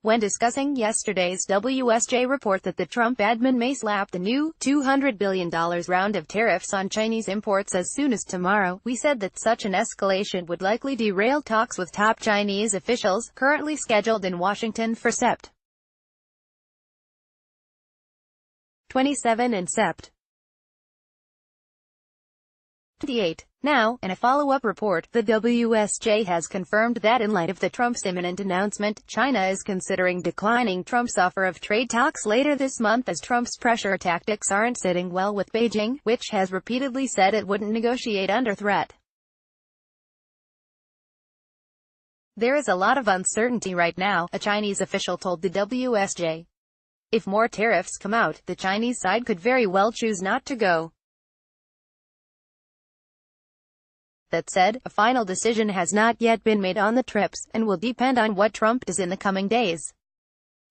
When discussing yesterday's WSJ report that the Trump admin may slap the new $200 billion round of tariffs on Chinese imports as soon as tomorrow, we said that such an escalation would likely derail talks with top Chinese officials, currently scheduled in Washington for Sept. 27 and Sept. 28. Now, in a follow-up report, the WSJ has confirmed that in light of the Trump's imminent announcement, China is considering declining Trump's offer of trade talks later this month as Trump's pressure tactics aren't sitting well with Beijing, which has repeatedly said it wouldn't negotiate under threat. There is a lot of uncertainty right now, a Chinese official told the WSJ. If more tariffs come out, the Chinese side could very well choose not to go. That said, a final decision has not yet been made on the trips, and will depend on what Trump does in the coming days.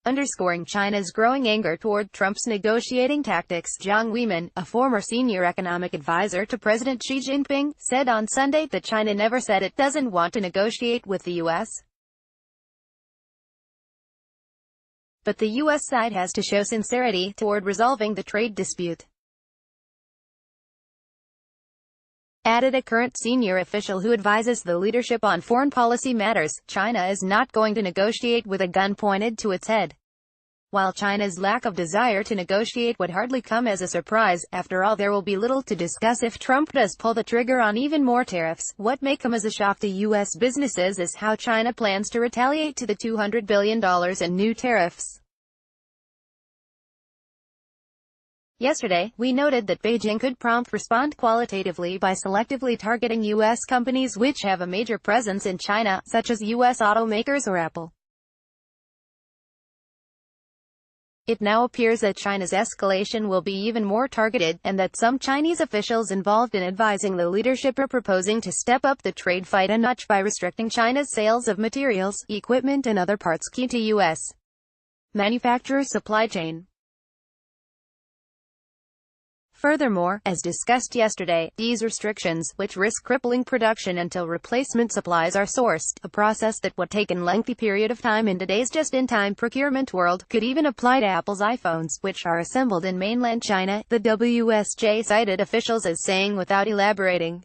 Underscoring China's growing anger toward Trump's negotiating tactics, Jiang Weimin, a former senior economic advisor to President Xi Jinping, said on Sunday that China never said it doesn't want to negotiate with the U.S. But the U.S. side has to show sincerity toward resolving the trade dispute. Added a current senior official who advises the leadership on foreign policy matters, China is not going to negotiate with a gun pointed to its head. While China's lack of desire to negotiate would hardly come as a surprise, after all there will be little to discuss if Trump does pull the trigger on even more tariffs. What may come as a shock to U.S. businesses is how China plans to retaliate to the $200 billion in new tariffs. Yesterday, we noted that Beijing could prompt respond qualitatively by selectively targeting U.S. companies which have a major presence in China, such as U.S. automakers or Apple. It now appears that China's escalation will be even more targeted, and that some Chinese officials involved in advising the leadership are proposing to step up the trade fight a notch by restricting China's sales of materials, equipment and other parts key to U.S. manufacturers' supply chain. Furthermore, as discussed yesterday, these restrictions, which risk crippling production until replacement supplies are sourced, a process that would take a lengthy period of time in today's just-in-time procurement world, could even apply to Apple's iPhones, which are assembled in mainland China, the WSJ cited officials as saying without elaborating.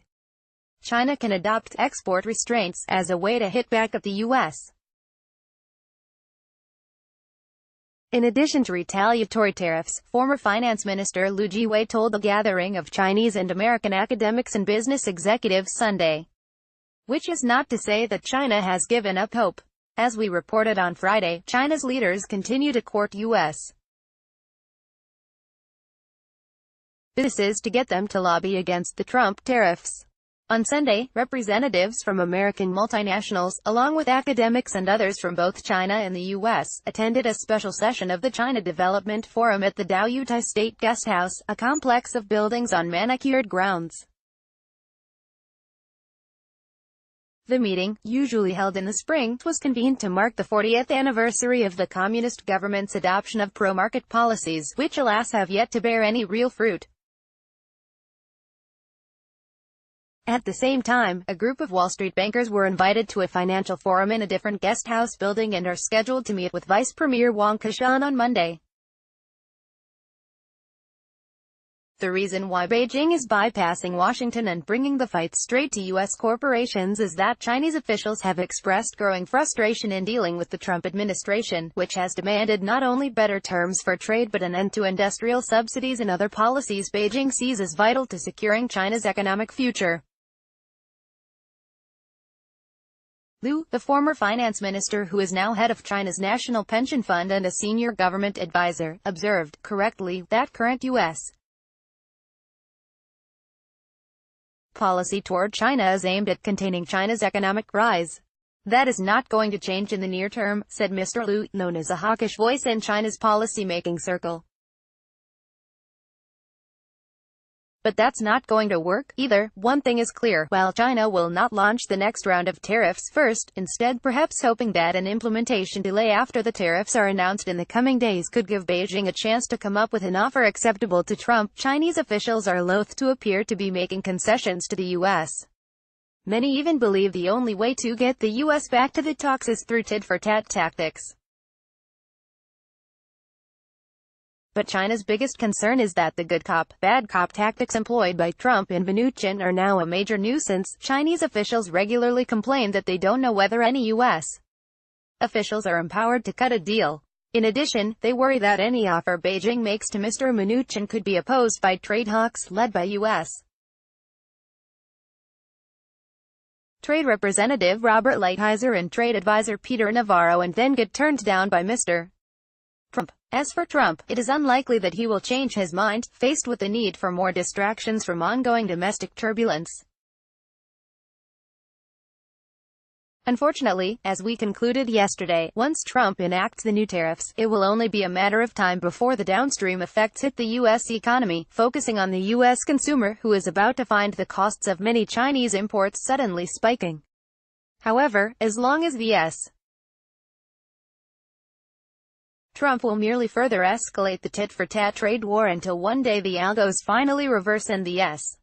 China can adopt export restraints as a way to hit back at the U.S. In addition to retaliatory tariffs, former Finance Minister Lu Jiwei told a gathering of Chinese and American academics and business executives Sunday. Which is not to say that China has given up hope. As we reported on Friday, China's leaders continue to court U.S. businesses to get them to lobby against the Trump tariffs. On Sunday, representatives from American multinationals, along with academics and others from both China and the U.S., attended a special session of the China Development Forum at the Daoyutai State Guesthouse, a complex of buildings on manicured grounds. The meeting, usually held in the spring, was convened to mark the 40th anniversary of the communist government's adoption of pro-market policies, which alas have yet to bear any real fruit. At the same time, a group of Wall Street bankers were invited to a financial forum in a different guest house building and are scheduled to meet with Vice Premier Wang Qishan on Monday. The reason why Beijing is bypassing Washington and bringing the fight straight to U.S. corporations is that Chinese officials have expressed growing frustration in dealing with the Trump administration, which has demanded not only better terms for trade but an end to industrial subsidies and other policies Beijing sees as vital to securing China's economic future. Lu, the former finance minister who is now head of China's National Pension Fund and a senior government advisor, observed, correctly, that current U.S. policy toward China is aimed at containing China's economic rise. That is not going to change in the near term, said Mr. Lu, known as a hawkish voice in China's policy-making circle. But that's not going to work, either. One thing is clear, while China will not launch the next round of tariffs first, instead perhaps hoping that an implementation delay after the tariffs are announced in the coming days could give Beijing a chance to come up with an offer acceptable to Trump, Chinese officials are loath to appear to be making concessions to the U.S. Many even believe the only way to get the U.S. back to the talks is through tit-for-tat tactics. But China's biggest concern is that the good cop, bad cop tactics employed by Trump and Mnuchin are now a major nuisance. Chinese officials regularly complain that they don't know whether any U.S. officials are empowered to cut a deal. In addition, they worry that any offer Beijing makes to Mr. Mnuchin could be opposed by trade hawks led by U.S. Trade Representative Robert Lighthizer and Trade Advisor Peter Navarro, and then get turned down by Mr. Trump. As for Trump, it is unlikely that he will change his mind, faced with the need for more distractions from ongoing domestic turbulence. Unfortunately, as we concluded yesterday, once Trump enacts the new tariffs, it will only be a matter of time before the downstream effects hit the U.S. economy, focusing on the U.S. consumer, who is about to find the costs of many Chinese imports suddenly spiking. However, as long as the U.S. Trump will merely further escalate the tit-for-tat trade war until one day the algos finally reverse and the U.S.